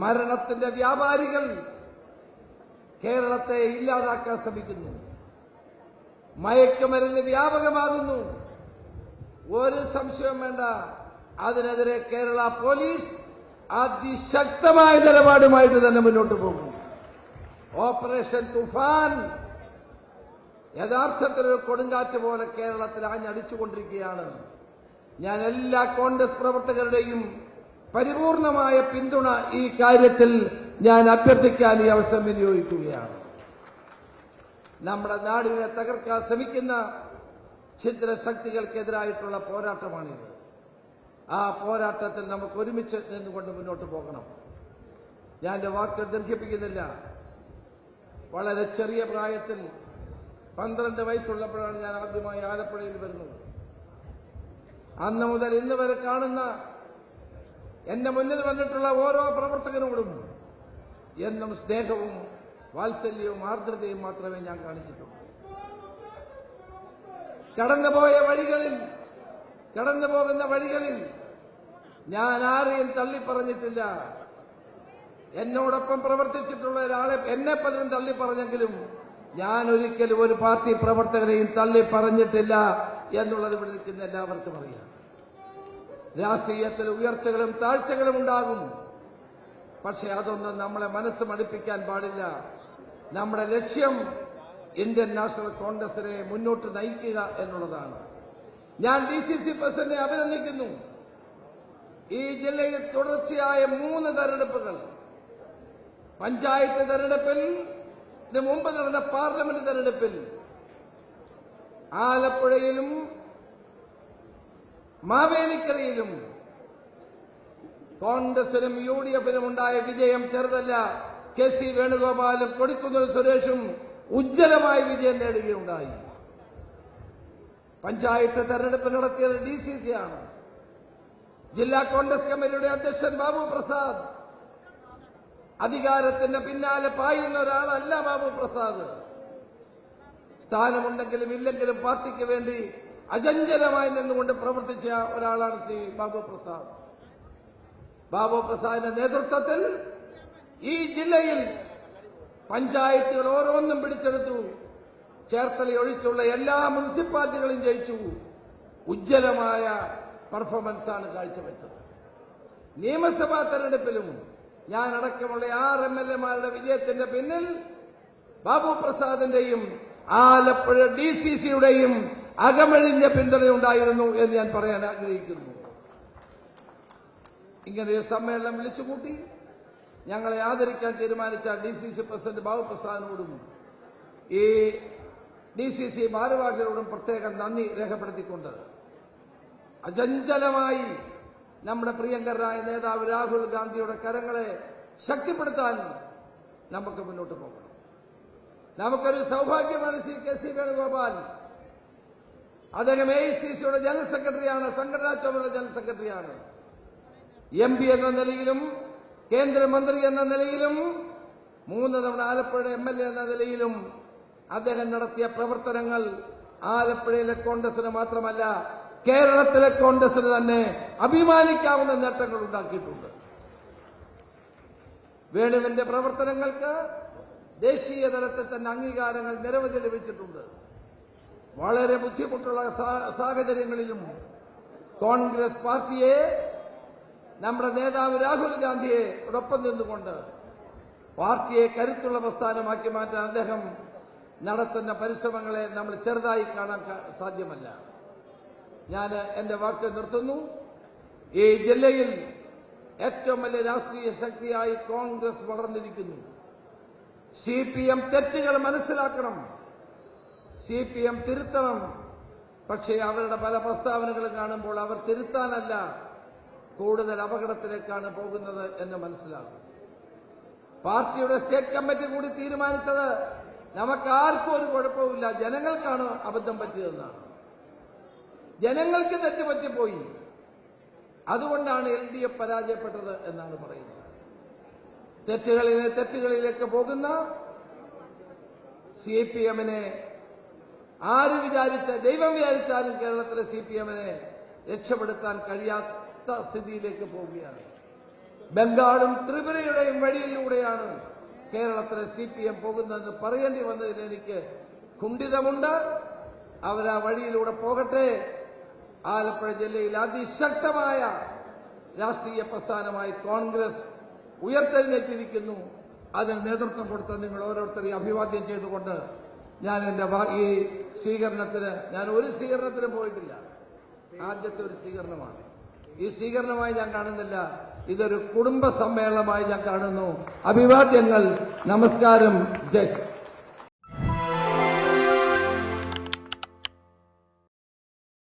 മരണത്തിന്റെ വ്യാപാരികൾ കേരളത്തെ ഇല്ലാതാക്കാൻ ശ്രമിക്കുന്നു. മയക്കുമരുന്ന് വ്യാപകമാകുന്നു. ഒരു സംശയവും വേണ്ട, അതിനെതിരെ കേരള പോലീസ് അതിശക്തമായ നിലപാടുമായിട്ട് തന്നെ മുന്നോട്ട് പോകും. ഓപ്പറേഷൻ തുഫാൻ യഥാർത്ഥത്തിൽ ഒരു കൊടുങ്കാറ്റ് പോലെ കേരളത്തിൽ ആഞ്ഞടിച്ചുകൊണ്ടിരിക്കുകയാണ്. ഞാൻ എല്ലാ കോൺഗ്രസ് പ്രവർത്തകരുടെയും പരിപൂർണമായ പിന്തുണ ഈ കാര്യത്തിൽ ഞാൻ അഭ്യർത്ഥിക്കാൻ ഈ അവസരം വിനിയോഗിക്കുകയാണ്. നമ്മുടെ നാടിനെ തകർക്കാൻ ശ്രമിക്കുന്ന ഛിദ്രശക്തികൾക്കെതിരായിട്ടുള്ള പോരാട്ടമാണിത്. ആ പോരാട്ടത്തിൽ നമുക്ക് ഒരുമിച്ച് നിന്നുകൊണ്ട് മുന്നോട്ട് പോകണം. ഞാൻ എന്റെ വാക്കുകൾ ദീർഘിപ്പിക്കുന്നില്ല. വളരെ ചെറിയ പ്രായത്തിൽ 12 വയസ്സുള്ളപ്പോഴാണ് ഞാൻ ആദ്യമായി ആലപ്പുഴയിൽ വരുന്നത്. അന്ന് മുതൽ ഇന്ന് വരെ കാണുന്ന എന്റെ മുന്നിൽ വന്നിട്ടുള്ള ഓരോ പ്രവർത്തകനോടും എന്നും സ്നേഹവും വാത്സല്യവും ആർദ്രതയും മാത്രമേ ഞാൻ കാണിച്ചിട്ടുള്ളൂ. കടന്നുപോകുന്ന വഴികളിൽ ഞാൻ ആരെയും തള്ളിപ്പറഞ്ഞിട്ടില്ല. എന്നോടൊപ്പം പ്രവർത്തിച്ചിട്ടുള്ള ഒരാളെ എന്നെ പലരും തള്ളിപ്പറഞ്ഞെങ്കിലും ഞാൻ ഒരിക്കലും ഒരു പാർട്ടി പ്രവർത്തകരെയും തള്ളിപ്പറഞ്ഞിട്ടില്ല എന്നുള്ളത് ഇവിടെ നിൽക്കുന്ന എല്ലാവർക്കും അറിയാം. രാഷ്ട്രീയത്തിൽ ഉയർച്ചകളും താഴ്ചകളും ഉണ്ടാകും. പക്ഷെ അതൊന്നും നമ്മളെ മനസ്സ് മടുപ്പിക്കാൻ പാടില്ല. നമ്മുടെ ലക്ഷ്യം ഇന്ത്യൻ നാഷണൽ കോൺഗ്രസിനെ മുന്നോട്ട് നയിക്കുക എന്നുള്ളതാണ്. ഞാൻ DCC പ്രസിഡന്റിനെ അഭിനന്ദിക്കുന്നു. ഈ ജില്ലയിൽ തുടർച്ചയായ 3 തെരഞ്ഞെടുപ്പുകൾ, പഞ്ചായത്ത് തെരഞ്ഞെടുപ്പിൽ, മുമ്പ് നടന്ന പാർലമെന്റ് തെരഞ്ഞെടുപ്പിൽ ആലപ്പുഴയിലും മാവേലിക്കരയിലും കോൺഗ്രസിനും UDFനും ഉണ്ടായ വിജയം ചെറുതല്ല. KC വേണുഗോപാലും കൊടിക്കുന്നിൽ സുരേഷും ഉജ്ജ്വലമായ വിജയം നേടുകയുണ്ടായി. പഞ്ചായത്ത് തെരഞ്ഞെടുപ്പ് നടത്തിയത് DCC ആണ്. ജില്ലാ കോൺഗ്രസ് കമ്മിറ്റിയുടെ അധ്യക്ഷൻ ബാബു പ്രസാദ്. അധികാരത്തിന്റെ പിന്നാലെ പായുന്ന ഒരാളല്ല ബാബു പ്രസാദ്. സ്ഥാനമുണ്ടെങ്കിലും ഇല്ലെങ്കിലും പാർട്ടിക്ക് വേണ്ടി അചഞ്ചലമായി നിന്നുകൊണ്ട് പ്രവർത്തിച്ച ഒരാളാണ് ശ്രീ ബാബു പ്രസാദ്. ബാബു പ്രസാദിന്റെ നേതൃത്വത്തിൽ ഈ ജില്ലയിൽ പഞ്ചായത്തുകൾ ഓരോന്നും പിടിച്ചെടുത്തു. ചേർത്തല ഒഴിച്ചുള്ള എല്ലാ മുനിസിപ്പാലിറ്റികളും ജയിച്ചു. ഉജ്ജ്വലമായ പെർഫോമൻസാണ് കാഴ്ചവെച്ചത്. നിയമസഭാ തെരഞ്ഞെടുപ്പിലും ഞാൻ അടക്കമുള്ള 6 MLA-മാരുടെ വിജയത്തിന്റെ പിന്നിൽ ബാബു പ്രസാദിന്റെയും ആലപ്പുഴ DCCയുടെയും അകമഴിഞ്ഞ പിന്തുണയുണ്ടായിരുന്നു എന്ന് ഞാൻ പറയാൻ ആഗ്രഹിക്കുന്നു. ഇങ്ങനെയൊരു സമ്മേളനം വിളിച്ചുകൂട്ടി ഞങ്ങളെ ആദരിക്കാൻ തീരുമാനിച്ച DCC പ്രസിഡന്റ് ബാബു പ്രസാദിനോടും ഈ DCC ഭാരവാഹികളോടും പ്രത്യേകം നന്ദി രേഖപ്പെടുത്തിക്കൊണ്ട് അചഞ്ചലമായി നമ്മുടെ പ്രിയങ്കരനായ നേതാവ് രാഹുൽ ഗാന്ധിയുടെ കരങ്ങളെ ശക്തിപ്പെടുത്താൻ നമുക്ക് മുന്നോട്ട് പോകണം. നമുക്കൊരു സൗഭാഗ്യമാണ് ശ്രീ KC വേണുഗോപാൽ. അദ്ദേഹം AICCയുടെ ജനറൽ സെക്രട്ടറിയാണ്, സംഘടനാ ചുമതലയുടെ ജനറൽ സെക്രട്ടറിയാണ്. MP എന്ന നിലയിലും കേന്ദ്രമന്ത്രി എന്ന നിലയിലും 3 തവണ ആലപ്പുഴയുടെ MLA എന്ന നിലയിലും അദ്ദേഹം നടത്തിയ പ്രവർത്തനങ്ങൾ ആലപ്പുഴയിലെ കോൺഗ്രസിന് മാത്രമല്ല കേരളത്തിലെ കോൺഗ്രസിന് തന്നെ അഭിമാനിക്കാവുന്ന നേട്ടങ്ങൾ ഉണ്ടാക്കിയിട്ടുണ്ട്. വേണുവിന്റെ പ്രവർത്തനങ്ങൾക്ക് ദേശീയ തലത്തിൽ തന്നെ അംഗീകാരങ്ങൾ നിരവധി ലഭിച്ചിട്ടുണ്ട്. വളരെ ബുദ്ധിമുട്ടുള്ള സാഹചര്യങ്ങളിലും കോൺഗ്രസ് പാർട്ടിയെ, നമ്മുടെ നേതാവ് രാഹുൽ ഗാന്ധിയെ ഒപ്പം നിന്നുകൊണ്ട് പാർട്ടിയെ കരുത്തുള്ള പ്രസ്ഥാനമാക്കി മാറ്റാൻ അദ്ദേഹം നടത്തുന്ന പരിശ്രമങ്ങളെ നമ്മൾ ചെറുതായി കാണാൻ സാധ്യമല്ല. ഞാൻ എന്റെ വാക്ക് നിർത്തുന്നു. ഈ ജില്ലയിൽ ഏറ്റവും വലിയ രാഷ്ട്രീയ ശക്തിയായി കോൺഗ്രസ് വളർന്നിരിക്കുന്നു. CPM തെറ്റുകൾ മനസ്സിലാക്കണം, CPM തിരുത്തണം. പക്ഷേ അവരുടെ പല പ്രസ്താവനകളും കാണുമ്പോൾ അവർ തിരുത്താനല്ല, കൂടുതൽ അപകടത്തിലേക്കാണ് പോകുന്നത് എന്ന് മനസ്സിലാകും. പാർട്ടിയുടെ സ്റ്റേറ്റ് കമ്മിറ്റി കൂടി തീരുമാനിച്ചത് നമുക്കാർക്കും ഒരു കുഴപ്പമില്ല, ജനങ്ങൾക്കാണ് അബദ്ധം പറ്റിയതെന്നാണ്. ജനങ്ങൾക്ക് തെറ്റുപറ്റിപ്പോയി, അതുകൊണ്ടാണ് LDF പരാജയപ്പെട്ടത് എന്നാണ് പറയുന്നത്. തെറ്റുകളിലേക്ക് പോകുന്ന CPM-നെ ആര് ദൈവം വിചാരിച്ചാലും കേരളത്തിലെ CPM-നെ രക്ഷപ്പെടുത്താൻ കഴിയാത്ത സ്ഥിതിയിലേക്ക് പോവുകയാണ്. ബംഗാളും ത്രിപുരയുടെയും വഴിയിലൂടെയാണ് കേരളത്തിലെ CPM പോകുന്നതെന്ന് പറയേണ്ടി വന്നതിൽ എനിക്ക് കുണ്ഠിതമുണ്ട്. അവരാ വഴിയിലൂടെ പോകട്ടെ. ആലപ്പുഴ ജില്ലയിൽ അതിശക്തമായ രാഷ്ട്രീയ പ്രസ്ഥാനമായി കോൺഗ്രസ് ഉയർത്തെഴുന്നേറ്റിരിക്കുന്നു. അതിന് നേതൃത്വം കൊടുത്ത നിങ്ങൾ ഓരോരുത്തരെയും അഭിവാദ്യം ചെയ്തുകൊണ്ട് ഞാൻ എന്റെ ഈ സ്വീകരണത്തിന് ഞാൻ ഒരു സ്വീകരണത്തിനും പോയിട്ടില്ല. ആദ്യത്തെ ഒരു സ്വീകരണമാണ്. ഈ സ്വീകരണമായി ഞാൻ കാണുന്നില്ല. ഇതൊരു കുടുംബ സമ്മേളനമായി ഞാൻ കാണുന്നു. അഭിവാദ്യങ്ങൾ. നമസ്കാരം. ജയ്.